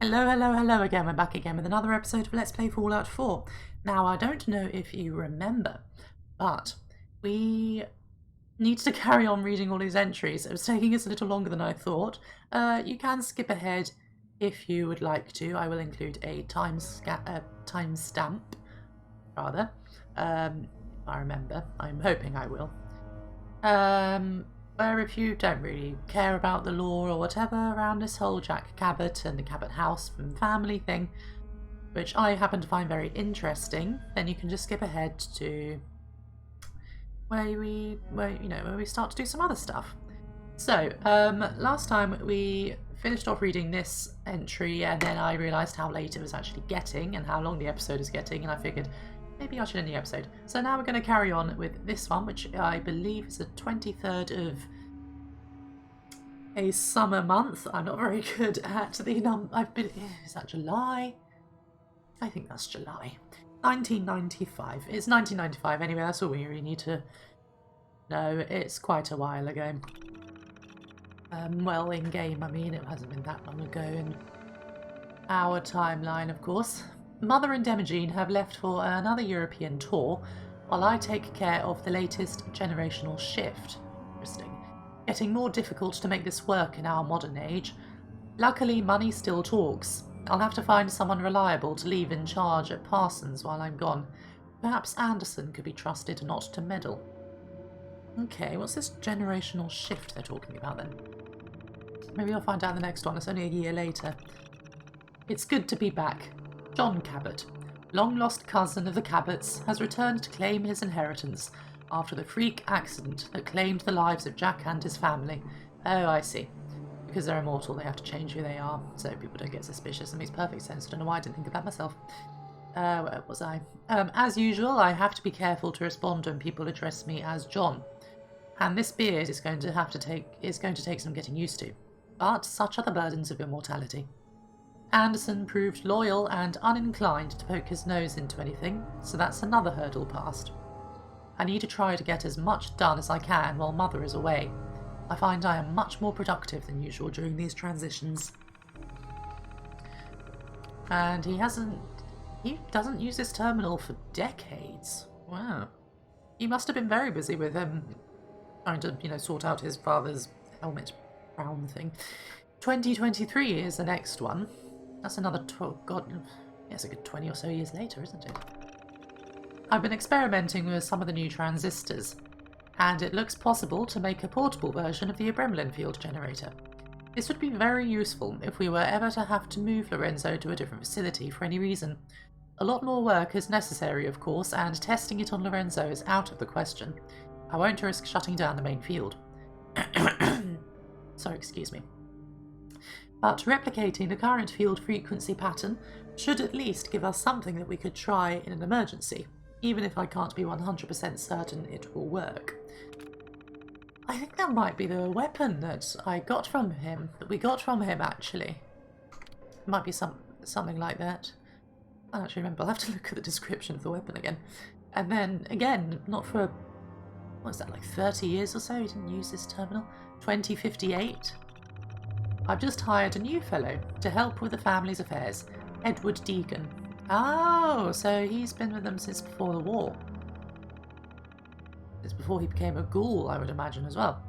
Hello, hello, hello again. We're back again with another episode of Let's Play Fallout 4. Now, I don't know if you remember, but we need to carry on reading all these entries. It was taking us a little longer than I thought. You can skip ahead if you would like to. I will include a timestamp, rather, if I remember. I'm hoping I will. Where if you don't really care about the lore or whatever around this whole Jack Cabot and the Cabot House and family thing, which I happen to find very interesting, then you can just skip ahead to where we start to do some other stuff. So, last time we finished off reading this entry and then I realised how late it was actually getting and how long the episode is getting, and I figured maybe I should end the episode. So now we're going to carry on with this one, which I believe is the 23rd of a summer month. I'm not very good at the is that July? I think that's July. 1995. It's 1995 anyway, that's all we really need to know. It's quite a while ago. Well, in-game, I mean, it hasn't been that long ago in our timeline, of course. Mother and Demogene have left for another European tour, while I take care of the latest generational shift. Interesting. Getting more difficult to make this work in our modern age. Luckily, money still talks. I'll have to find someone reliable to leave in charge at Parsons while I'm gone. Perhaps Anderson could be trusted not to meddle. Okay, what's this generational shift they're talking about then? Maybe I'll find out the next one. It's only a year later. It's good to be back. John Cabot, long-lost cousin of the Cabots, has returned to claim his inheritance after the freak accident that claimed the lives of Jack and his family. Oh, I see. Because they're immortal, they have to change who they are, so people don't get suspicious. It makes perfect sense. I don't know why I didn't think of that myself. Where was I? As usual, I have to be careful to respond when people address me as John. And this beard is going to take some getting used to. But such are the burdens of immortality. Anderson proved loyal and uninclined to poke his nose into anything, so that's another hurdle passed. I need to try to get as much done as I can while Mother is away. I find I am much more productive than usual during these transitions. And he doesn't use this terminal for decades. Wow. He must have been very busy with him trying to, sort out his father's helmet crown thing. 2023 is the next one. That's another it's a good 20 or so years later, isn't it? I've been experimenting with some of the new transistors, and it looks possible to make a portable version of the Abremlin field generator. This would be very useful if we were ever to have to move Lorenzo to a different facility for any reason. A lot more work is necessary, of course, and testing it on Lorenzo is out of the question. I won't risk shutting down the main field. Sorry, excuse me. But replicating the current field frequency pattern should at least give us something that we could try in an emergency, even if I can't be 100% certain it will work. I think that might be the weapon that we got from him, actually. It might be something like that. I don't actually remember. I'll have to look at the description of the weapon again. And then, again, not for, what is that, like 30 years or so? He didn't use this terminal. 2058? I've just hired a new fellow to help with the family's affairs, Edward Deegan. Oh, so he's been with them since before the war. It's before he became a ghoul, I would imagine, as well.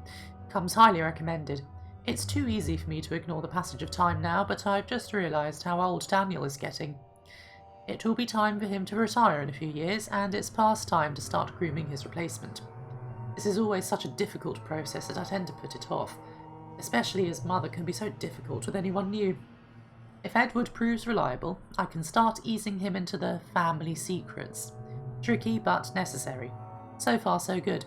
Comes highly recommended. It's too easy for me to ignore the passage of time now, but I've just realised how old Daniel is getting. It will be time for him to retire in a few years, and it's past time to start grooming his replacement. This is always such a difficult process that I tend to put it off, especially as Mother can be so difficult with anyone new. If Edward proves reliable, I can start easing him into the family secrets. Tricky, but necessary. So far, so good.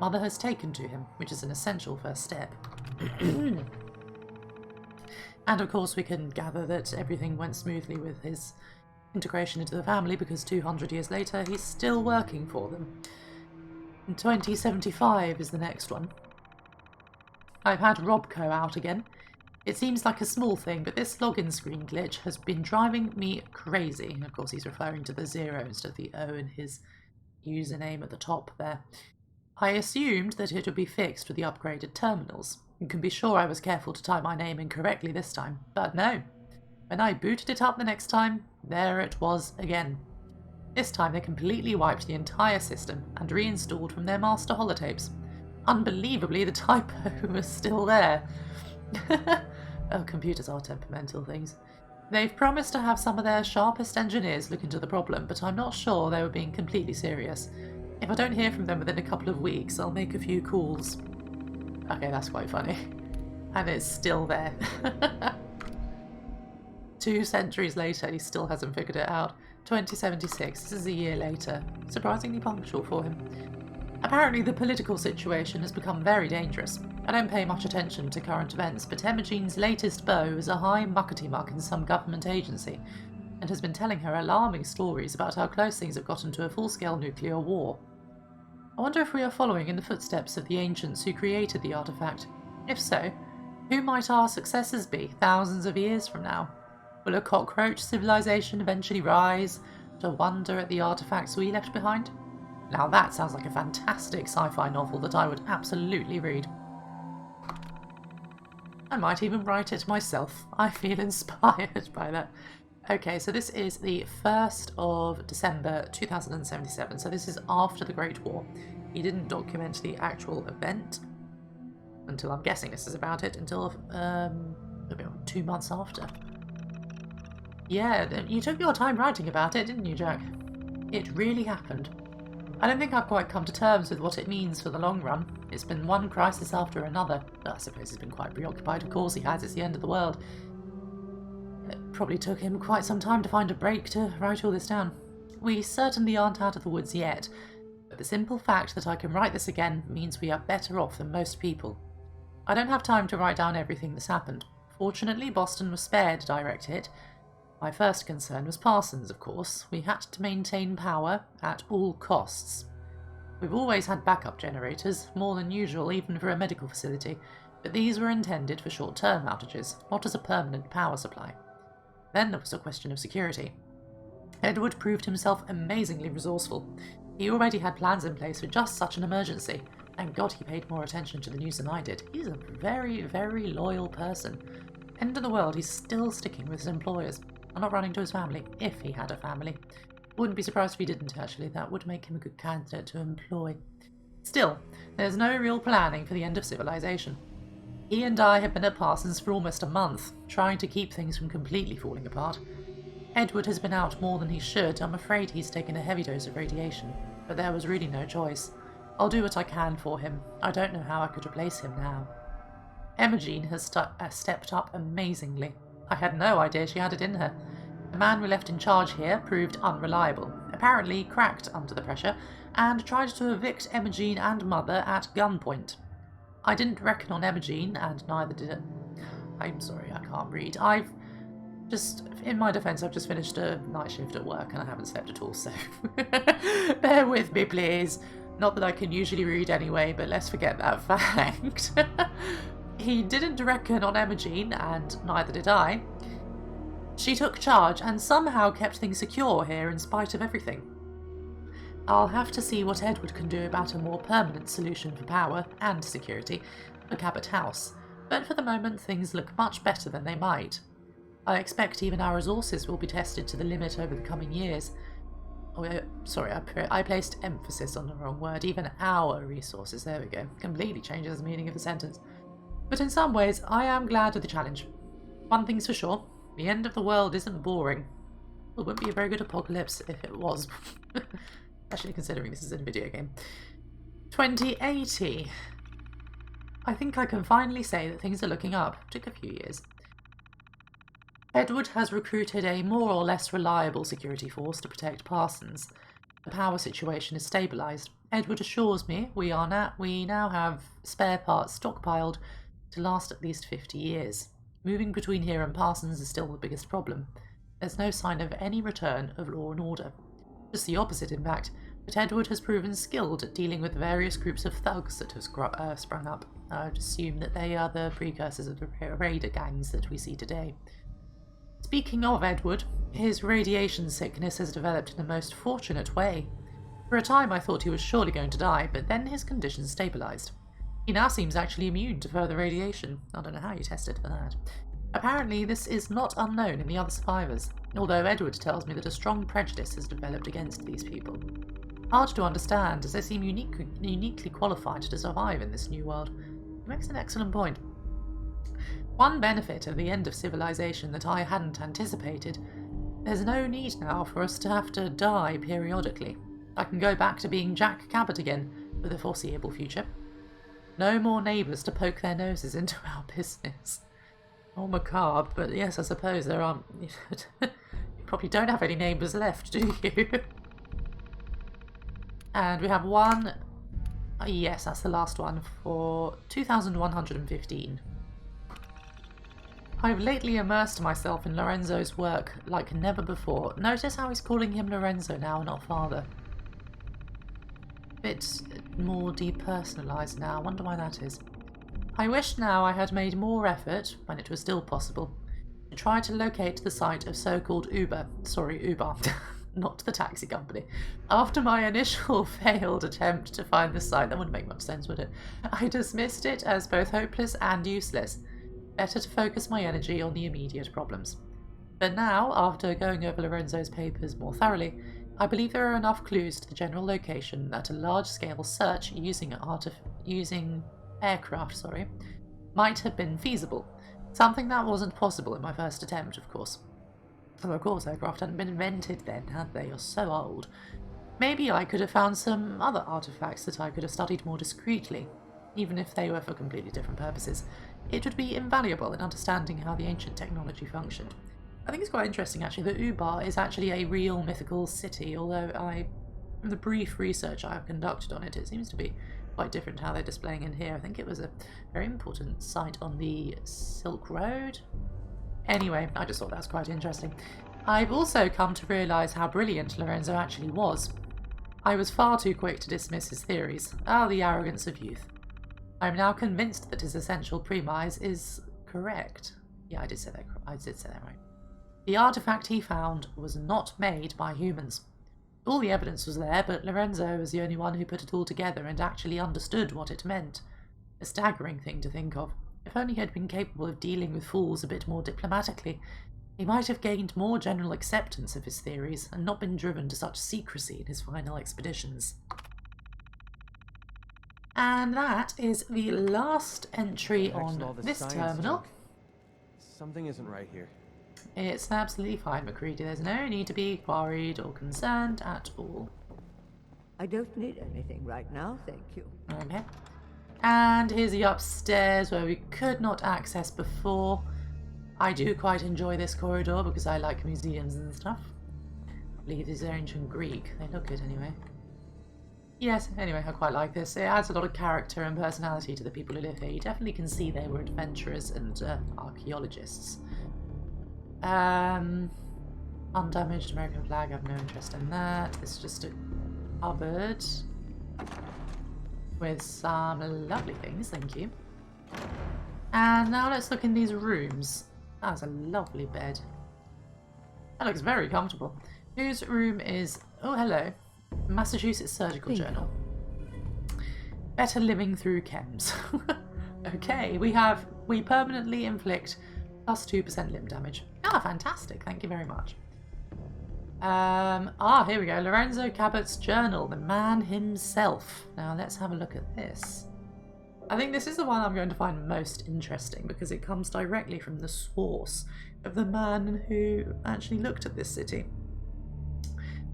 Mother has taken to him, which is an essential first step. And of course we can gather that everything went smoothly with his integration into the family, because 200 years later he's still working for them. And 2075 is the next one. I've had Robco out again. It seems like a small thing, but this login screen glitch has been driving me crazy. And of course he's referring to the 0 instead of the O in his username at the top there. I assumed that it would be fixed with the upgraded terminals. You can be sure I was careful to type my name in correctly this time, but no. When I booted it up the next time, there it was again. This time they completely wiped the entire system and reinstalled from their master holotapes. Unbelievably, the typo was still there. Oh, computers are temperamental things. They've promised to have some of their sharpest engineers look into the problem, but I'm not sure they were being completely serious. If I don't hear from them within a couple of weeks, I'll make a few calls. Okay, that's quite funny. And it's still there. 2 centuries later, he still hasn't figured it out. 2076, this is a year later. Surprisingly punctual for him. Apparently the political situation has become very dangerous. I don't pay much attention to current events, but Imogene's latest beau is a high muckety-muck in some government agency, and has been telling her alarming stories about how close things have gotten to a full-scale nuclear war. I wonder if we are following in the footsteps of the ancients who created the artifact. If so, who might our successors be thousands of years from now? Will a cockroach civilization eventually rise to wonder at the artifacts we left behind? Now that sounds like a fantastic sci-fi novel that I would absolutely read. I might even write it myself. I feel inspired by that. Okay, so this is the 1st of December 2077, so this is after the Great War. He didn't document the actual event until, I'm guessing this is about it, until 2 months after. Yeah, you took your time writing about it, didn't you, Jack? It really happened. I don't think I've quite come to terms with what it means for the long run. It's been one crisis after another. I suppose he's been quite preoccupied, of course he has, it's the end of the world. It probably took him quite some time to find a break to write all this down. We certainly aren't out of the woods yet, but the simple fact that I can write this again means we are better off than most people. I don't have time to write down everything that's happened. Fortunately, Boston was spared a direct hit. My first concern was Parsons, of course. We had to maintain power at all costs. We've always had backup generators, more than usual even for a medical facility, but these were intended for short-term outages, not as a permanent power supply. Then there was a question of security. Edward proved himself amazingly resourceful. He already had plans in place for just such an emergency. Thank God he paid more attention to the news than I did. He's a very, very loyal person. End of the world, he's still sticking with his employers. I'm not running to his family, if he had a family. Wouldn't be surprised if he didn't, actually. That would make him a good candidate to employ. Still, there's no real planning for the end of civilization. He and I have been at Parsons for almost a month, trying to keep things from completely falling apart. Edward has been out more than he should. I'm afraid he's taken a heavy dose of radiation, but there was really no choice. I'll do what I can for him. I don't know how I could replace him now. Imogen has stepped up amazingly. I had no idea she had it in her. The man we left in charge here proved unreliable, apparently cracked under the pressure, and tried to evict Imogen and Mother at gunpoint. I didn't reckon on Imogen, and neither did it. I'm sorry, I can't read. In my defence, I've just finished a night shift at work and I haven't slept at all, so bear with me, please. Not that I can usually read anyway, but let's forget that fact. He didn't reckon on Imogen, and neither did I. She took charge and somehow kept things secure here in spite of everything. I'll have to see what Edward can do about a more permanent solution for power and security for Cabot House, but for the moment things look much better than they might. I expect even our resources will be tested to the limit over the coming years. I placed emphasis on the wrong word. Even our resources, there we go. Completely changes the meaning of the sentence. But in some ways, I am glad of the challenge. One thing's for sure, the end of the world isn't boring. It wouldn't be a very good apocalypse if it was. Especially considering this is a video game. 2080. I think I can finally say that things are looking up. Took a few years. Edward has recruited a more or less reliable security force to protect Parsons. The power situation is stabilised. Edward assures me we now have spare parts stockpiled to last at least 50 years. Moving between here and Parsons is still the biggest problem. There's no sign of any return of law and order. Just the opposite, in fact, but Edward has proven skilled at dealing with various groups of thugs that have sprung up. I would assume that they are the precursors of the raider gangs that we see today. Speaking of Edward, his radiation sickness has developed in a most fortunate way. For a time I thought he was surely going to die, but then his condition stabilised. He now seems actually immune to further radiation. I don't know how you tested for that. Apparently this is not unknown in the other survivors, although Edward tells me that a strong prejudice has developed against these people. Hard to understand, as they seem uniquely qualified to survive in this new world. He makes an excellent point. One benefit of the end of civilization that I hadn't anticipated: there's no need now for us to have to die periodically. I can go back to being Jack Cabot again for the foreseeable future. No more neighbours to poke their noses into our business. Oh, macabre, but yes, I suppose there aren't... You probably don't have any neighbours left, do you? And we have one... yes, that's the last one, for 2,115. I've lately immersed myself in Lorenzo's work like never before. Notice how he's calling him Lorenzo now, not father. Bit more depersonalised now. I wonder why that is. I wish now I had made more effort, when it was still possible, to try to locate the site of so-called Uber, not the taxi company. After my initial failed attempt to find the site, that wouldn't make much sense, would it? I dismissed it as both hopeless and useless. Better to focus my energy on the immediate problems. But now, after going over Lorenzo's papers more thoroughly, I believe there are enough clues to the general location that a large-scale search using aircraft might have been feasible. Something that wasn't possible in my first attempt, of course. So of course aircraft hadn't been invented then, had they? You're so old. Maybe I could have found some other artifacts that I could have studied more discreetly, even if they were for completely different purposes. It would be invaluable in understanding how the ancient technology functioned. I think it's quite interesting actually that Ubar is actually a real mythical city, although from the brief research I have conducted on it, it seems to be quite different how they're displaying in here. I think it was a very important site on the Silk Road. Anyway, I just thought that was quite interesting. I've also come to realise how brilliant Lorenzo actually was. I was far too quick to dismiss his theories. Ah, the arrogance of youth. I am now convinced that his essential premise is correct. Yeah, I did say that right. The artifact he found was not made by humans. All the evidence was there, but Lorenzo was the only one who put it all together and actually understood what it meant. A staggering thing to think of. If only he had been capable of dealing with fools a bit more diplomatically, he might have gained more general acceptance of his theories and not been driven to such secrecy in his final expeditions. And that is the last entry on this terminal. Something isn't right here. It's absolutely fine, McCready. There's no need to be worried or concerned at all. I don't need anything right now, thank you. Okay. And here's the upstairs where we could not access before. I do quite enjoy this corridor because I like museums and stuff. I believe these are ancient Greek. They look good anyway. Yes, anyway, I quite like this. It adds a lot of character and personality to the people who live here. You definitely can see they were adventurers and archaeologists. Undamaged American flag, I have no interest in that. It's just a cupboard with some lovely things, thank you. And now let's look in these rooms. That's a lovely bed. That looks very comfortable. Whose room is... oh, hello. Massachusetts Surgical Journal. Better living through chems. Okay, we permanently inflict plus 2% limb damage. Ah, fantastic. Thank you very much. Here we go. Lorenzo Cabot's journal, the man himself. Now let's have a look at this. I think this is the one I'm going to find most interesting because it comes directly from the source of the man who actually looked at this city.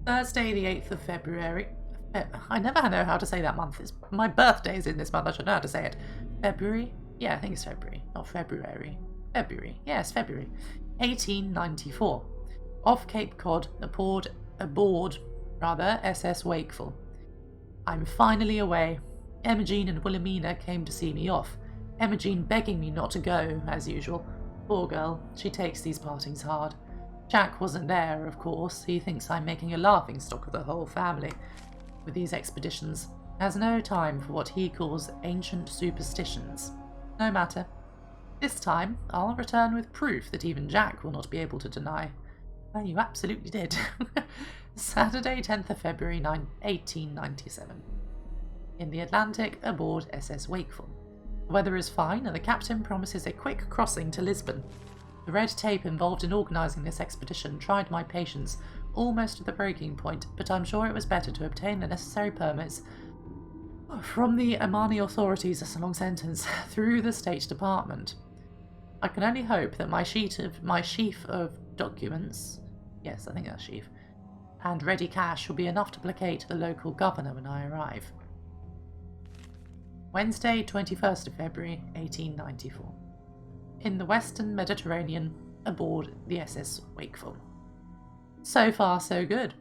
Thursday, the 8th of February. I never know how to say that month. My birthday is in this month. I should know how to say it. February? Yeah, I think it's February. Not February. February. Yes, February. 1894. Off Cape Cod, aboard SS Wakeful. I'm finally away. Imogen and Wilhelmina came to see me off. Imogen begging me not to go, as usual. Poor girl, she takes these partings hard. Jack wasn't there, of course. He thinks I'm making a laughingstock of the whole family with these expeditions. Has no time for what he calls ancient superstitions. No matter. This time, I'll return with proof that even Jack will not be able to deny. Well, you absolutely did. Saturday, 10th of February, 1897. In the Atlantic, aboard SS Wakeful. The weather is fine and the captain promises a quick crossing to Lisbon. The red tape involved in organising this expedition tried my patience almost to the breaking point, but I'm sure it was better to obtain the necessary permits from the Omani authorities, that's a long sentence, through the State Department. I can only hope that my sheaf of documents, yes, I think that's sheaf, and ready cash will be enough to placate the local governor when I arrive. Wednesday, 21st of February, 1894. In the Western Mediterranean, aboard the SS Wakeful. So far, so good.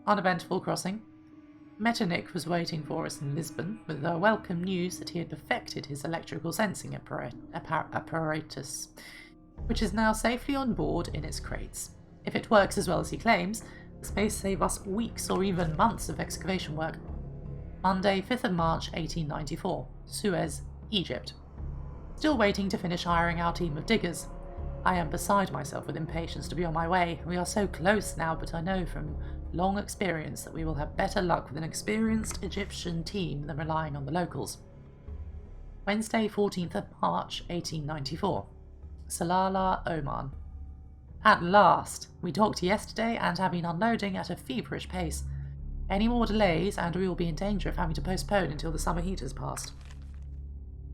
Uneventful crossing. Metternich was waiting for us in Lisbon with the welcome news that he had perfected his electrical sensing apparatus, which is now safely on board in its crates. If it works as well as he claims, this may save us weeks or even months of excavation work. Monday, 5th of March, 1894. Suez, Egypt. Still waiting to finish hiring our team of diggers. I am beside myself with impatience to be on my way. We are so close now, but I know from long experience that we will have better luck with an experienced Egyptian team than relying on the locals. Wednesday, 14th of March, 1894. Salalah, Oman. At last! We docked yesterday and have been unloading at a feverish pace. Any more delays and we will be in danger of having to postpone until the summer heat has passed.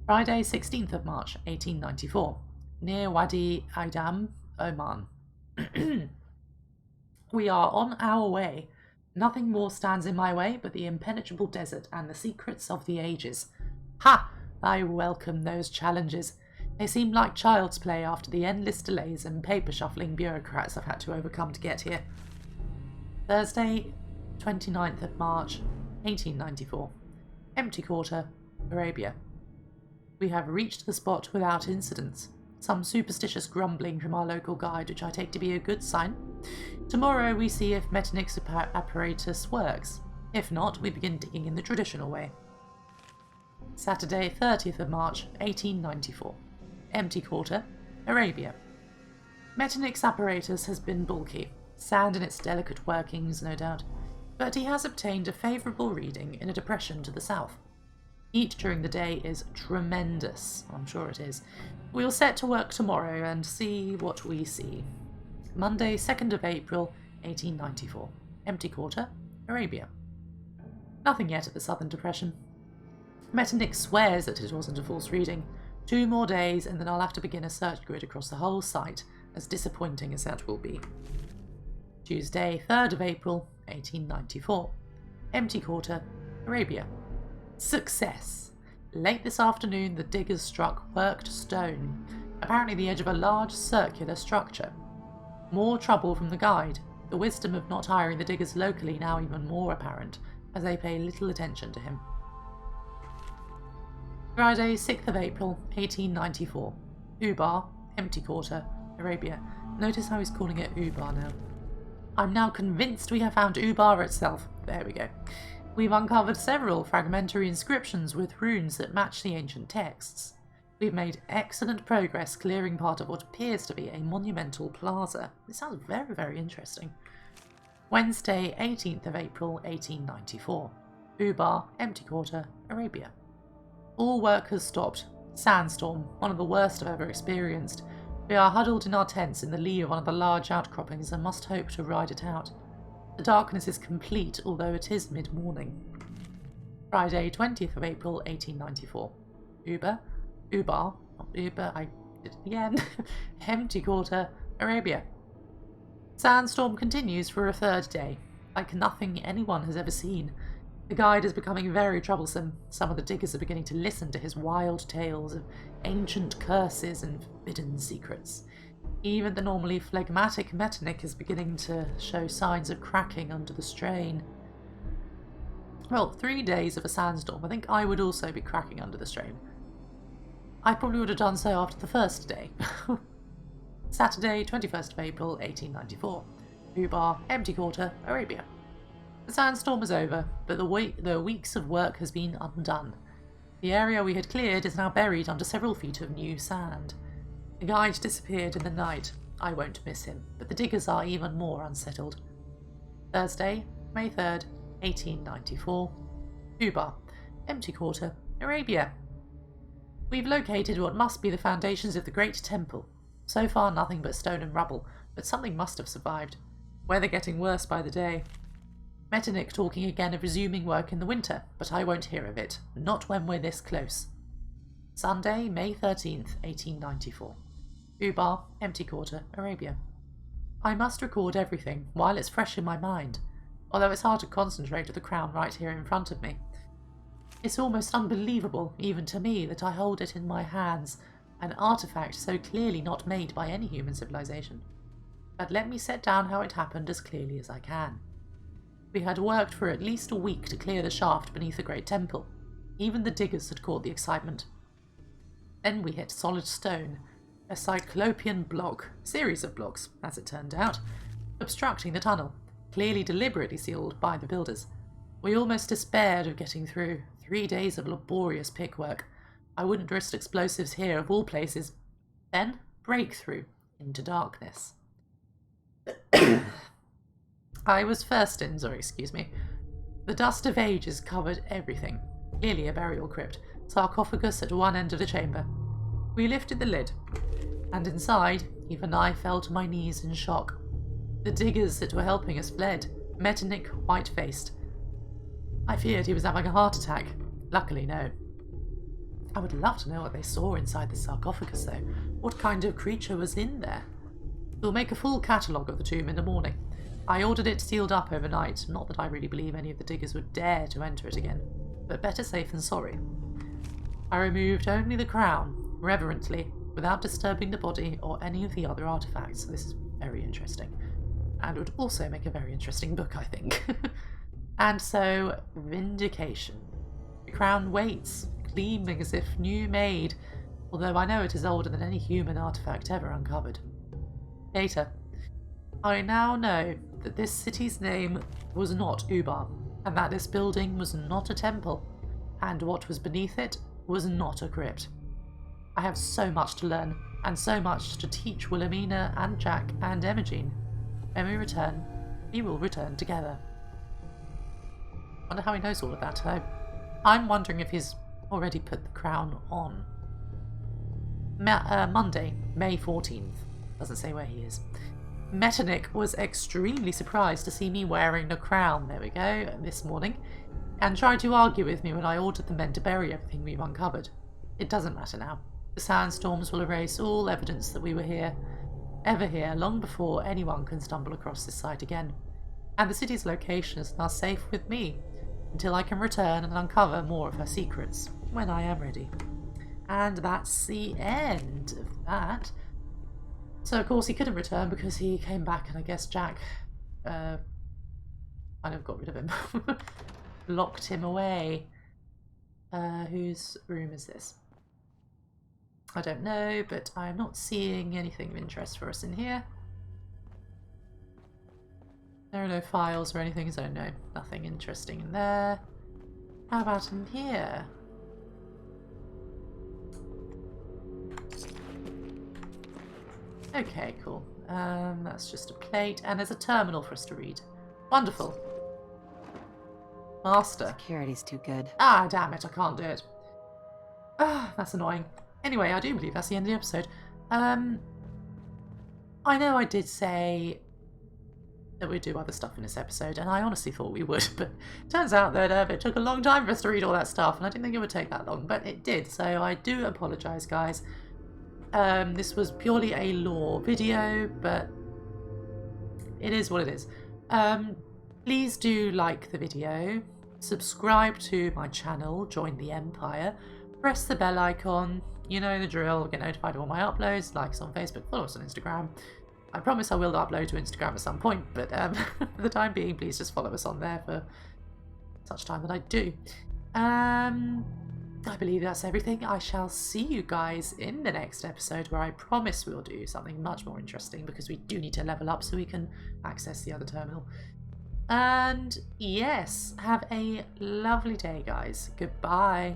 Friday, 16th of March, 1894. Near Wadi Aidam, Oman. We are on our way. Nothing more stands in my way but the impenetrable desert and the secrets of the ages. Ha! I welcome those challenges. They seem like child's play after the endless delays and paper-shuffling bureaucrats I've had to overcome to get here. Thursday, 29th of March, 1894. Empty Quarter, Arabia. We have reached the spot without incidents. Some superstitious grumbling from our local guide, which I take to be a good sign. Tomorrow we see if Metternich's apparatus works. If not, we begin digging in the traditional way. Saturday, 30th of March, 1894. Empty Quarter, Arabia. Metternich's apparatus has been bulky, sand in its delicate workings, no doubt, but he has obtained a favourable reading in a depression to the south. Heat during the day is tremendous, I'm sure it is. We'll set to work tomorrow and see what we see. Monday, 2nd of April, 1894. Empty Quarter, Arabia. Nothing yet at the Southern Depression. Metternich swears that it wasn't a false reading. 2 more days and then I'll have to begin a search grid across the whole site, as disappointing as that will be. Tuesday, 3rd of April, 1894. Empty Quarter, Arabia. Success! Late this afternoon the diggers struck worked stone, apparently the edge of a large circular structure. More trouble from the guide, the wisdom of not hiring the diggers locally now even more apparent, as they pay little attention to him. Friday, 6th of April, 1894. Ubar, Empty Quarter, Arabia. Notice how he's calling it Ubar now. I'm now convinced we have found Ubar itself. There we go. We've uncovered several fragmentary inscriptions with runes that match the ancient texts. We've made excellent progress clearing part of what appears to be a monumental plaza. This sounds very, very interesting. Wednesday, 18th of April, 1894. Ubar, Empty Quarter, Arabia. All work has stopped. Sandstorm, one of the worst I've ever experienced. We are huddled in our tents in the lee of one of the large outcroppings and must hope to ride it out. The darkness is complete, although it is mid-morning. Friday, 20th of April, 1894. I did it again. Empty Quarter, Arabia. Sandstorm continues for a 3rd day, like nothing anyone has ever seen. The guide is becoming very troublesome. Some of the diggers are beginning to listen to his wild tales of ancient curses and forbidden secrets. Even the normally phlegmatic Metternich is beginning to show signs of cracking under the strain. Well, 3 days of a sandstorm. I think I would also be cracking under the strain. I probably would have done so after the 1st day. Saturday, 21st of April, 1894. Ubar, Empty Quarter, Arabia. The sandstorm is over, but the weeks of work has been undone. The area we had cleared is now buried under several feet of new sand. The guide disappeared in the night. I won't miss him, but the diggers are even more unsettled. Thursday, May 3rd, 1894. Ubar, Empty Quarter, Arabia. We've located what must be the foundations of the Great Temple. So far nothing but stone and rubble, but something must have survived. Weather getting worse by the day. Metternich talking again of resuming work in the winter, but I won't hear of it. Not when we're this close. Sunday, May 13th, 1894. Ubar, Empty Quarter, Arabia. I must record everything while it's fresh in my mind, although it's hard to concentrate with the crown right here in front of me. It's almost unbelievable, even to me, that I hold it in my hands, an artifact so clearly not made by any human civilization. But let me set down how it happened as clearly as I can. We had worked for at least a week to clear the shaft beneath the great temple. Even the diggers had caught the excitement. Then we hit solid stone, a cyclopean block, series of blocks, as it turned out, obstructing the tunnel, clearly deliberately sealed by the builders. We almost despaired of getting through. 3 days of laborious pickwork. I wouldn't risk explosives here of all places. Then, breakthrough into darkness. I was first in, excuse me. The dust of ages covered everything. Clearly a burial crypt, sarcophagus at one end of the chamber. We lifted the lid, and inside, even I fell to my knees in shock. The diggers that were helping us fled, Metternich white-faced. I feared he was having a heart attack. Luckily, no. I would love to know what they saw inside the sarcophagus, though. What kind of creature was in there? We'll make a full catalogue of the tomb in the morning. I ordered it sealed up overnight. Not that I really believe any of the diggers would dare to enter it again, but better safe than sorry. I removed only the crown, reverently, without disturbing the body or any of the other artifacts. This is very interesting, and would also make a very interesting book, I think. And so, vindication. The crown waits, gleaming as if new made, although I know it is older than any human artifact ever uncovered. Later. I now know that this city's name was not Ubar, and that this building was not a temple, and what was beneath it was not a crypt. I have so much to learn, and so much to teach Wilhelmina and Jack and Imogen. When we return, we will return together. Wonder how he knows all of that, though. I'm wondering if he's already put the crown on. Monday, May 14th. Doesn't say where he is. Metternich was extremely surprised to see me wearing the crown, there we go, this morning, and tried to argue with me when I ordered the men to bury everything we've uncovered. It doesn't matter now. The sandstorms will erase all evidence that we were here, ever here, long before anyone can stumble across this site again. And the city's location is now safe with me, until I can return and uncover more of her secrets, when I am ready. And that's the end of that. So of course he couldn't return because he came back, and I guess Jack kind of got rid of him. Locked him away. Whose room is this? I don't know, but I'm not seeing anything of interest for us in here. There are no files or anything, so no, nothing interesting in there. How about in here? Okay, cool. That's just a plate, and there's a terminal for us to read. Wonderful. Master. Security's too good. Ah, damn it, I can't do it. Ah, that's annoying. Anyway, I do believe that's the end of the episode. I know I did say that we'd do other stuff in this episode, and I honestly thought we would, but it turns out that it took a long time for us to read all that stuff, and I didn't think it would take that long, but it did, so I do apologise, guys. This was purely a lore video, but it is what it is. Please do like the video, subscribe to my channel, join the Empire, press the bell icon, you know the drill, get notified of all my uploads, like us on Facebook, follow us on Instagram. I promise I will upload to Instagram at some point, but for the time being, please just follow us on there for such time that I do. I believe that's everything. I shall see you guys in the next episode, where I promise we'll do something much more interesting, because we do need to level up so we can access the other terminal. And yes, have a lovely day, guys. Goodbye.